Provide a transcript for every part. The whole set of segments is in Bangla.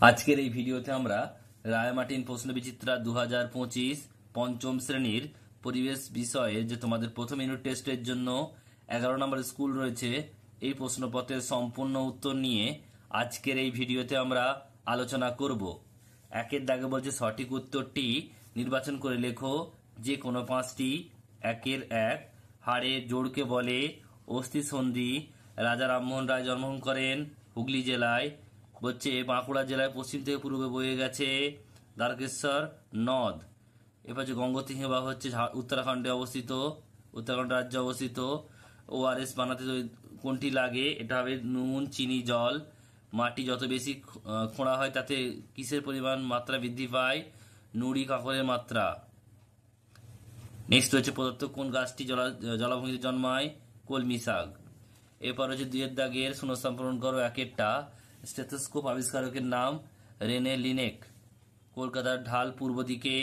আজকের এই ভিডিওতে আমরা রায়মার্টিন প্রশ্নবিচিত্রা 2025 পঞ্চম শ্রেণীর পরিবেশ বিষয়ে যে তোমাদের প্রথম ইউনিট টেস্টের জন্য 11 নম্বর স্কুল রয়েছে এই প্রশ্নপত্রের সম্পূর্ণ উত্তর নিয়ে আজকের এই ভিডিওতে আমরা আলোচনা করব। একের দাগে বলছে সঠিক উত্তরটি নির্বাচন করে লেখো যে কোনো পাঁচটি। একের এক, হাড়ের জোড়কে বলে অস্থিসন্ধি। রাজা রামমোহন রায় জন্মগ্রহণ করেন হুগলি জেলায়। বলছে বাঁকুড়া জেলায় পশ্চিম থেকে পূর্বে বয়ে গেছে দ্বারকেশ্বর নদ। এবার হচ্ছে গঙ্গোত্রী হিমবাহ হচ্ছে উত্তরাখণ্ডে অবস্থিত, উত্তরাখণ্ড রাজ্যে অবস্থিত। ওআরএস বানাতে কোনটি লাগে? এটা হবে নুন, চিনি, জল। মাটি যত বেশি খোঁড়া হয় তাতে কিসের পরিমাণ মাত্রা বৃদ্ধি পায়? নুড়ি কাঁকরের মাত্রা। নেক্সট হচ্ছে প্রদত্ত কোন গাছটি জলাভূমিতে জন্মায়? কলমি শাক। এরপর হচ্ছে দুইয়ের দাগের শূন্যস্থান পূরণ করো। একেরটা, স্টেথোস্কোপ আবিষ্কারকের নাম রেনে লিনেক। কলকাতার ঢাল পূর্ব দিকে,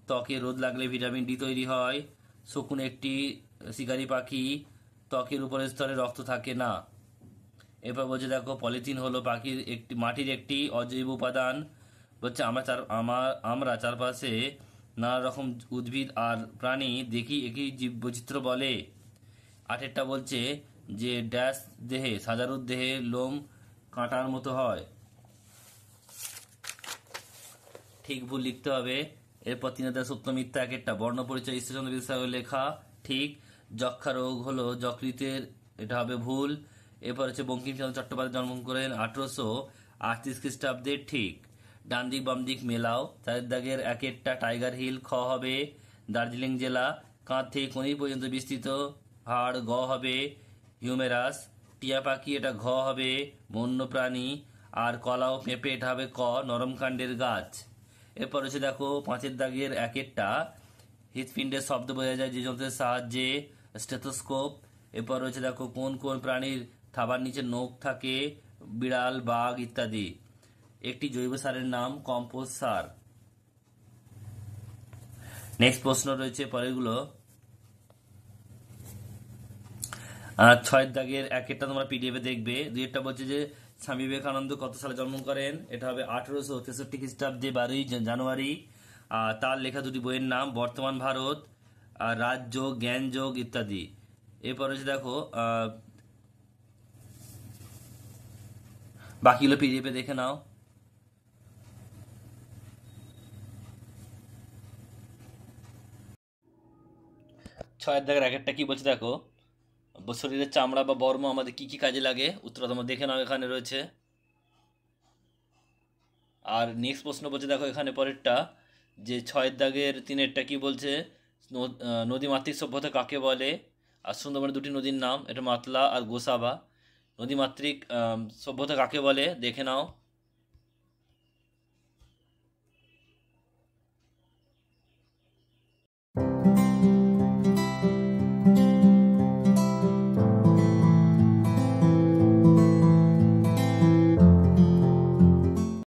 ত্বকে রোদ লাগলে ভিটামিন ডি তৈরি হয়। শকুন একটি শিকারী পাখি, ত্বকের উপরের স্তরে রক্ত থাকে না। এরপর বলছে দেখো পলিথিন হলো মাটির একটি অজৈব উপাদান। বলছে আমরা চারপাশে নানা রকম উদ্ভিদ আর প্রাণী দেখি, একই জীববৈচিত্র্য বলে। আটেরটা বলছে যে ড্যাশ দেহে সাজারুর দেহে লোম কাঁটার মতো হয়। ঠিক ভুল লিখতে হবে। এরপর 3 সত্য মিথ্যা। একেরটা, বর্ণ পরিচয় ঈশ্বরচন্দ্র বিদ্যাসাগর লেখা ঠিক। যক্ষা রোগ হলো যকৃতের, এটা হবে ভুল। এরপর হচ্ছে বঙ্কিমচন্দ্র চট্টোপাধ্যায় জন্মগ্রহণ করেন 1838 খ্রিস্টাব্দে, ঠিক। ডান দিক বাম দিক মেলাও। 4 দাগের একেরটা, টাইগার হিল খ হবে দার্জিলিং জেলা। কাঁধ থেকে কনুই পর্যন্ত বিস্তৃত হাড় গ হবে হিউমেরাস। টিয়া পাখি এটা ঘ হবে বন্য প্রাণী। আর কলা ও পেঁপে এটা হবে ক নরমকাণ্ডের গাছ। এরপর হচ্ছে দেখো 5 দাগের একেরটা, হৃৎপিণ্ডের শব্দ বোঝা যায় যে যন্ত্রের সাহায্যে? স্টেথোস্কোপ। এরপর হচ্ছে দেখো কোন কোন প্রাণীর থাবার নিচে নখ থাকে? বিড়াল, বাঘ ইত্যাদি। একটি জৈব সারের নাম কম্পোস্ট সার। নেক্সট প্রশ্ন রয়েছে পরেরগুলো। 6 দাগের একেরটা তোমরা পিডিএফে দেখবে। দুইটা বলছে যে স্বামী বিবেকানন্দ কত সালে জন্ম করেন? এটা হবে 1863 খ্রিস্টাব্দে 12ই জানুয়ারি। আর তার লেখা দুটি বইয়ের নাম বর্তমান ভারত আর রাজযোগ, জ্ঞানযোগ ইত্যাদি। এরপর হচ্ছে দেখো বাকিগুলো পিডিএফে দেখে নাও। 6 দাগের একেরটা কি বলছে দেখো, শরীরের চামড়া বা বর্ম আমাদের কি কি কাজে লাগে? উত্তরটা তোমরা দেখে নাও, এখানে রয়েছে। আর নেক্সট প্রশ্ন বলছে দেখো এখানে পরেরটা, যে 6 দাগের 3-এরটা কি বলছে? নদীমাতৃক সভ্যতা কাকে বলে? আর সুন্দরবনের দুটি নদীর নাম, এটা মাতলা আর গোসাবা। নদীমাতৃক সভ্যতা কাকে বলে দেখে নাও।